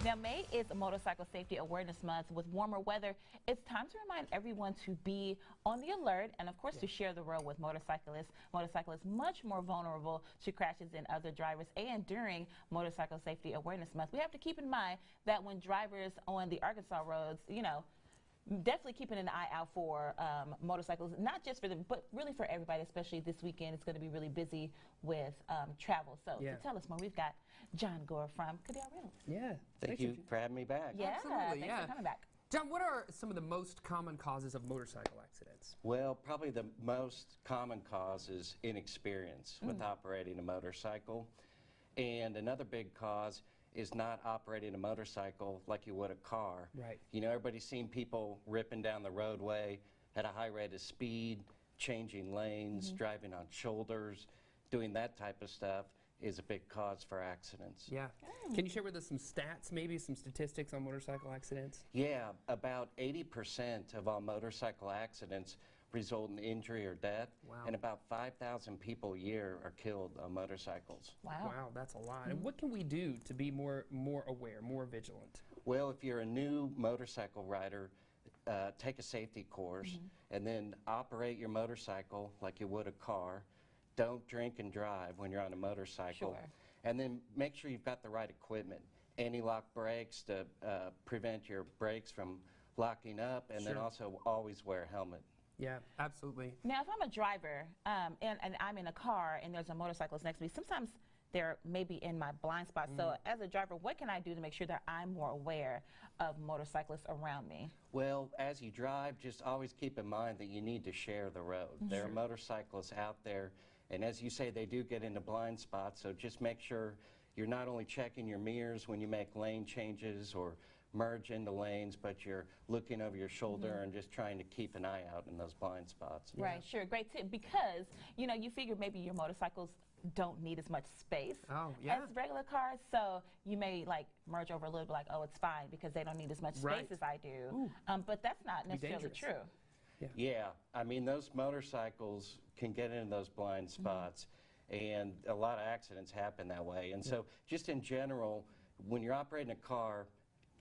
Now, May is Motorcycle Safety Awareness Month. With warmer weather, it's time to remind everyone to be on the alert and, of course, to share the road with motorcyclists. Motorcyclists much more vulnerable to crashes than other drivers. And during Motorcycle Safety Awareness Month, we have to keep in mind that when drivers on the Arkansas roads, definitely keeping an eye out for motorcycles, not just for them, but really for everybody, especially this weekend. It's going to be really busy with travel. So to tell us more, we've got John Gore from Caddell Reynolds. Yeah. Thank you for having me back. Yeah, absolutely. Thanks for coming back. John, what are some of the most common causes of motorcycle accidents? Well, probably the most common cause is inexperience with operating a motorcycle. And another big cause is not operating a motorcycle like you would a car. Right. You know, everybody's seen people ripping down the roadway at a high rate of speed, changing lanes, driving on shoulders, doing that type of stuff is a big cause for accidents. Yeah. Can you share with us some stats, maybe some statistics on motorcycle accidents? Yeah, about 80% of all motorcycle accidents result in injury or death, and about 5,000 people a year are killed on motorcycles. Wow. Wow, that's a lot. And what can we do to be more aware, more vigilant? Well, if you're a new motorcycle rider, take a safety course and then operate your motorcycle like you would a car. Don't drink and drive when you're on a motorcycle. Sure. And then make sure you've got the right equipment. Anti-lock brakes to prevent your brakes from locking up, and then also always wear a helmet. Yeah, absolutely. Now, if I'm a driver and I'm in a car and there's a motorcyclist next to me, sometimes they're maybe in my blind spot. So as a driver, what can I do to make sure that I'm more aware of motorcyclists around me? Well, as you drive, just always keep in mind that you need to share the road. There are motorcyclists out there, and as you say, they do get into blind spots, so just make sure you're not only checking your mirrors when you make lane changes or merge into lanes, but you're looking over your shoulder and just trying to keep an eye out in those blind spots. Right, sure, great tip, because you figure maybe your motorcycles don't need as much space as regular cars, so you may merge over a little bit, oh, it's fine because they don't need as much space as I do. But that's not necessarily true. Yeah, I mean, those motorcycles can get into those blind spots, and a lot of accidents happen that way. And so just in general, when you're operating a car,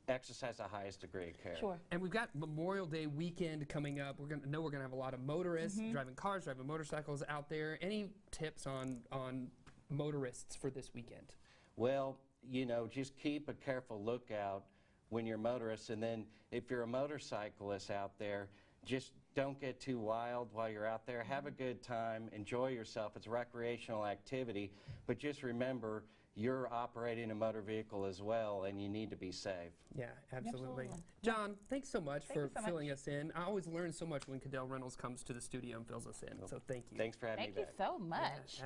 exercise the highest degree of care. Sure. And we've got Memorial Day weekend coming up. We're going to have a lot of motorists driving cars, driving motorcycles out there. Any tips on motorists for this weekend? Well, just keep a careful lookout when you're motorists, and then if you're a motorcyclist out there, just don't get too wild while you're out there. Have a good time, enjoy yourself. It's a recreational activity, but just remember, you're operating a motor vehicle as well, and you need to be safe. Yeah, absolutely. John, thanks so much for filling us in. I always learn so much when Caddell Reynolds comes to the studio and fills us in, so thank you. Thanks for having me back. Thank you so much.